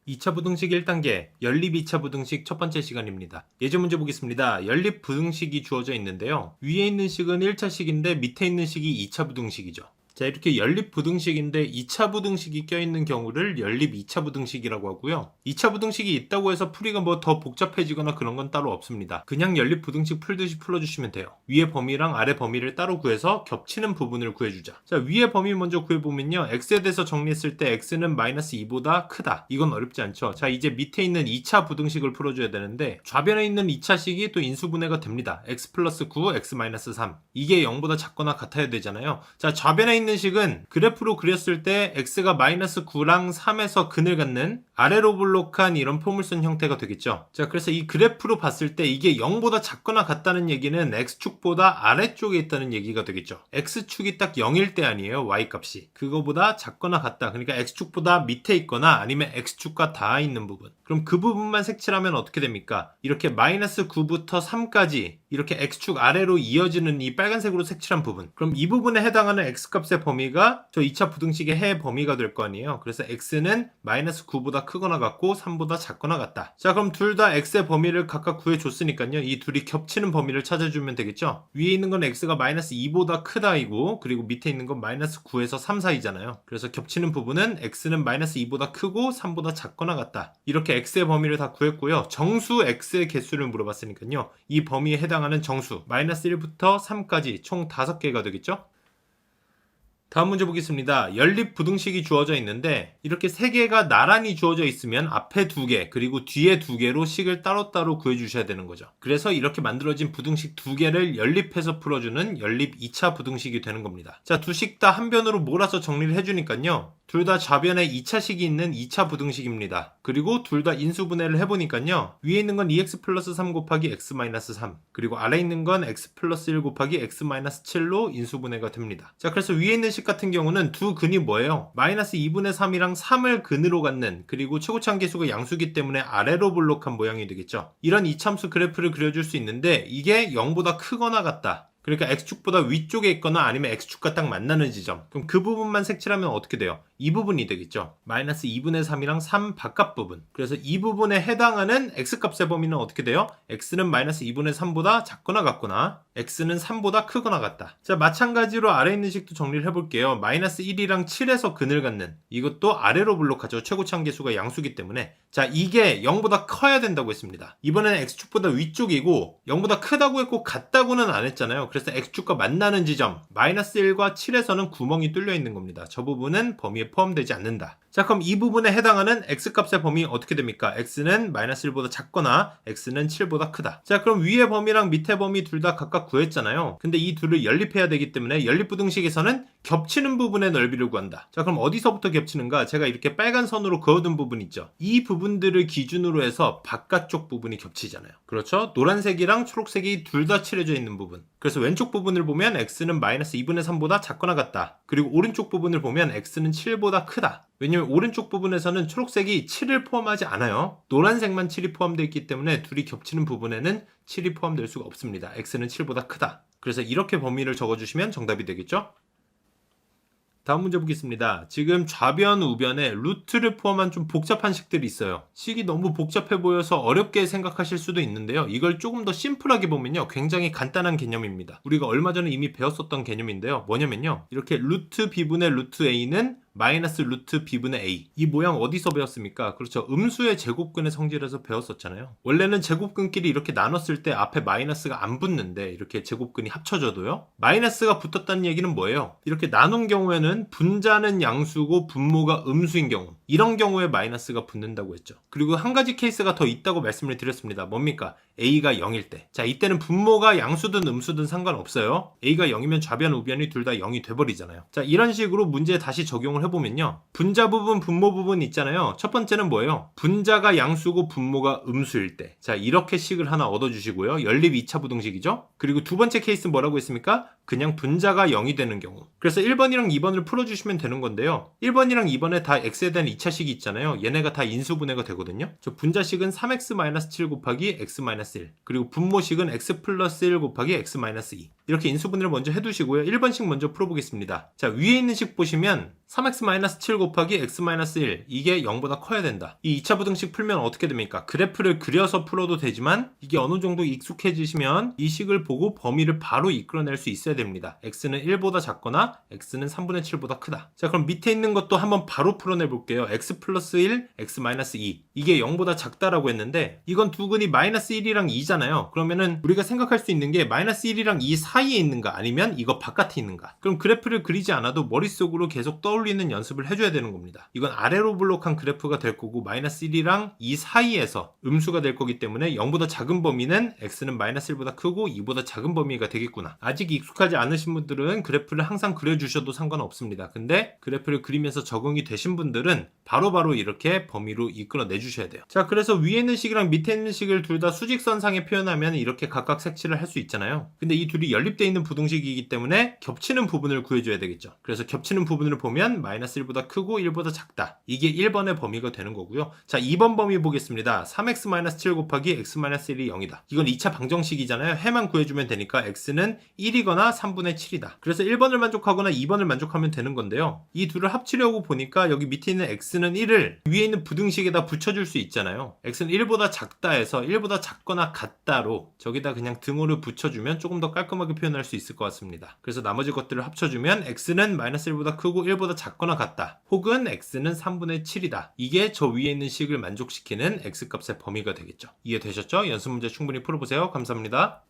2차 부등식 1단계 연립 2차 부등식 첫 번째 시간입니다. 예제 문제 보겠습니다. 연립 부등식이 주어져 있는데요. 위에 있는 식은 1차 식인데 밑에 있는 식이 2차 부등식이죠. 자, 이렇게 연립 부등식인데 2차 부등식이 껴있는 경우를 연립 2차 부등식이라고 하고요. 2차 부등식이 있다고 해서 풀이가 뭐 더 복잡해지거나 그런 건 따로 없습니다. 그냥 연립 부등식 풀듯이 풀어주시면 돼요. 위에 범위랑 아래 범위를 따로 구해서 겹치는 부분을 구해주자. 자, 위에 범위 먼저 구해보면요. x에 대해서 정리했을 때 x는 마이너스 2보다 크다. 이건 어렵지 않죠. 자, 이제 밑에 있는 2차 부등식을 풀어줘야 되는데 좌변에 있는 2차식이 또 인수분해가 됩니다. x 플러스 9, x 마이너스 3. 이게 0보다 작거나 같아야 되잖아요. 자, 좌변에 있는 식은 그래프로 그렸을 때 x가 마이너스 9랑 3에서 근을 갖는 아래로 볼록한 이런 포물선 형태가 되겠죠. 자, 그래서 이 그래프로 봤을 때 이게 0보다 작거나 같다는 얘기는 x축보다 아래쪽에 있다는 얘기가 되겠죠. x축이 딱 0일 때 아니에요. y값이. 그거보다 작거나 같다. 그러니까 x축보다 밑에 있거나 아니면 x축과 닿아 있는 부분. 그럼 그 부분만 색칠하면 어떻게 됩니까? 이렇게 마이너스 9부터 3까지 이렇게 x축 아래로 이어지는 이 빨간색으로 색칠한 부분. 그럼 이 부분에 해당하는 x값의 범위가 저 2차 부등식의 해 범위가 될 거 아니에요. 그래서 x는 마이너스 9보다 크거나 같고 3보다 작거나 같다. 자, 그럼 둘 다 x의 범위를 각각 구해줬으니까요. 이 둘이 겹치는 범위를 찾아주면 되겠죠. 위에 있는 건 x가 마이너스 2보다 크다이고 그리고 밑에 있는 건 마이너스 9에서 3 사이잖아요. 그래서 겹치는 부분은 x는 마이너스 2보다 크고 3보다 작거나 같다. 이렇게 x의 범위를 다 구했고요. 정수 x의 개수를 물어봤으니까요. 이 범위에 해당하는 정수 마이너스 1부터 3까지 총 5개가 되겠죠. 다음 문제 보겠습니다. 연립 부등식이 주어져 있는데 이렇게 3개가 나란히 주어져 있으면 앞에 2개 그리고 뒤에 2개로 식을 따로따로 구해주셔야 되는 거죠. 그래서 이렇게 만들어진 부등식 2개를 연립해서 풀어주는 연립 2차 부등식이 되는 겁니다. 자, 두 식 다 한 변으로 몰아서 정리를 해주니까요. 둘 다 좌변에 2차식이 있는 2차 부등식입니다. 그리고 둘 다 인수분해를 해보니까요. 위에 있는 건 2x 플러스 3 곱하기 x 마이너스 3 그리고 아래 있는 건 x 플러스 1 곱하기 x 마이너스 7로 인수분해가 됩니다. 자, 그래서 위에 있는 식 같은 경우는 두 근이 뭐예요? 마이너스 2분의 3이랑 3을 근으로 갖는 그리고 최고차항 계수가 양수기 때문에 아래로 볼록한 모양이 되겠죠. 이런 이참수 그래프를 그려줄 수 있는데 이게 0보다 크거나 같다. 그러니까 x축보다 위쪽에 있거나 아니면 x축과 딱 만나는 지점. 그럼 그 부분만 색칠하면 어떻게 돼요? 이 부분이 되겠죠. 마이너스 2분의 3이랑 3 바깥 부분. 그래서 이 부분에 해당하는 x값의 범위는 어떻게 돼요? x는 마이너스 2분의 3보다 작거나 같거나 x는 3보다 크거나 같다. 자, 마찬가지로 아래 있는 식도 정리를 해볼게요. 마이너스 1이랑 7에서 근을 갖는 이것도 아래로 볼록하죠. 최고차항 계수가 양수기 때문에. 자, 이게 0보다 커야 된다고 했습니다. 이번에는 x축보다 위쪽이고 0보다 크다고 했고 같다고는 안 했잖아요. 그래서 x축과 만나는 지점 마이너스 1과 7에서는 구멍이 뚫려 있는 겁니다. 저 부분은 범위에 포함되지 않는다. 자, 그럼 이 부분에 해당하는 x값의 범위 어떻게 됩니까? x는 마이너스 1보다 작거나 x는 7보다 크다. 자, 그럼 위의 범위랑 밑에 범위 둘 다 각각 구했잖아요. 근데 이 둘을 연립해야 되기 때문에 연립부등식에서는 겹치는 부분의 넓이를 구한다. 자, 그럼 어디서부터 겹치는가? 제가 이렇게 빨간 선으로 그어둔 부분 있죠. 이 부분들을 기준으로 해서 바깥쪽 부분이 겹치잖아요. 그렇죠? 노란색이랑 초록색이 둘 다 칠해져 있는 부분. 그래서 왼쪽 부분을 보면 x는 마이너스 2분의 3보다 작거나 같다. 그리고 오른쪽 부분을 보면 x는 7보다 크다. 왜냐면 오른쪽 부분에서는 초록색이 7을 포함하지 않아요. 노란색만 7이 포함되어 있기 때문에 둘이 겹치는 부분에는 7이 포함될 수가 없습니다. x는 7보다 크다. 그래서 이렇게 범위를 적어주시면 정답이 되겠죠? 다음 문제 보겠습니다. 지금 좌변, 우변에 루트를 포함한 좀 복잡한 식들이 있어요. 식이 너무 복잡해 보여서 어렵게 생각하실 수도 있는데요. 이걸 조금 더 심플하게 보면요. 굉장히 간단한 개념입니다. 우리가 얼마 전에 이미 배웠었던 개념인데요. 뭐냐면요. 이렇게 루트 b분의 루트 a는 마이너스 루트 b분의 a. 이 모양 어디서 배웠습니까? 그렇죠. 음수의 제곱근의 성질에서 배웠었잖아요. 원래는 제곱근끼리 이렇게 나눴을 때 앞에 마이너스가 안 붙는데 이렇게 제곱근이 합쳐져도요. 마이너스가 붙었다는 얘기는 뭐예요? 이렇게 나눈 경우에는 분자는 양수고 분모가 음수인 경우. 이런 경우에 마이너스가 붙는다고 했죠. 그리고 한 가지 케이스가 더 있다고 말씀을 드렸습니다. 뭡니까? a가 0일 때. 자, 이때는 분모가 양수든 음수든 상관없어요. a가 0이면 좌변, 우변이 둘 다 0이 돼버리잖아요. 자, 이런 식으로 문제에 다시 적용을 해보면요. 분자 부분, 분모 부분 있잖아요. 첫 번째는 뭐예요? 분자가 양수고 분모가 음수일 때. 자, 이렇게 식을 하나 얻어주시고요. 연립 2차 부등식이죠. 그리고 두 번째 케이스는 뭐라고 했습니까? 그냥 분자가 0이 되는 경우. 그래서 1번이랑 2번을 풀어주시면 되는 건데요. 1번이랑 2번에 다 x에 대한 2차식이 있잖아요. 얘네가 다 인수분해가 되거든요. 저 분자식은 3x-7 곱하기 x-1 그리고 분모식은 x 플러스 1 곱하기 x-2 이렇게 인수분해를 먼저 해두시고요. 1번식 먼저 풀어보겠습니다. 자, 위에 있는 식 보시면 3x-7 곱하기 x-1 이게 0보다 커야 된다. 이 2차 부등식 풀면 어떻게 됩니까? 그래프를 그려서 풀어도 되지만 이게 어느 정도 익숙해지시면 이 식을 보고 범위를 바로 이끌어낼 수 있어야 됩니다. x는 1보다 작거나 x는 3분의 7보다 크다. 자, 그럼 밑에 있는 것도 한번 바로 풀어내 볼게요. x 플러스 1, x 마이너스 2 이게 0보다 작다라고 했는데 이건 두근이 마이너스 1이랑 2잖아요. 그러면은 우리가 생각할 수 있는 게 마이너스 1이랑 2 사이에 있는가 아니면 이거 바깥에 있는가. 그럼 그래프를 그리지 않아도 머릿속으로 계속 떠올리는 연습을 해줘야 되는 겁니다. 이건 아래로 블록한 그래프가 될 거고 마이너스 1이랑 2 사이에서 음수가 될 거기 때문에 0보다 작은 범위는 x는 마이너스 1보다 크고 2보다 작은 범위가 되겠구나. 아직 익숙하지 않으신 분들은 그래프를 항상 그려주셔도 상관없습니다. 근데 그래프를 그리면서 적응이 되신 분들은 바로바로 이렇게 범위로 이끌어 내주셔야 돼요. 자, 그래서 위에 있는 식이랑 밑에 있는 식을 둘 다 수직선상에 표현하면 이렇게 각각 색칠을 할 수 있잖아요. 근데 이 둘이 연립되어 있는 부등식이기 때문에 겹치는 부분을 구해줘야 되겠죠. 그래서 겹치는 부분을 보면 마이너스 1보다 크고 1보다 작다. 이게 1번의 범위가 되는 거고요. 자, 2번 범위 보겠습니다. 3x-7 곱하기 x-1이 0이다. 이건 2차 방정식이잖아요. 해만 구해주면 되니까 x는 1이거나 3분의 7이다. 그래서 1번을 만족하거나 2번을 만족하면 되는 건데요. 이 둘을 합치려고 보니까 여기 밑에 있는 x는 1을 위에 있는 부등식에다 붙여줄 수 있잖아요. x는 1보다 작다 해서 1보다 작거나 같다로 저기다 그냥 등호를 붙여주면 조금 더 깔끔하게 표현할 수 있을 것 같습니다. 그래서 나머지 것들을 합쳐주면 x는 마이너스 1보다 크고 1보다 작거나 같다. 혹은 x는 3분의 7이다. 이게 저 위에 있는 식을 만족시키는 x값의 범위가 되겠죠. 이해되셨죠? 연습 문제 충분히 풀어보세요. 감사합니다.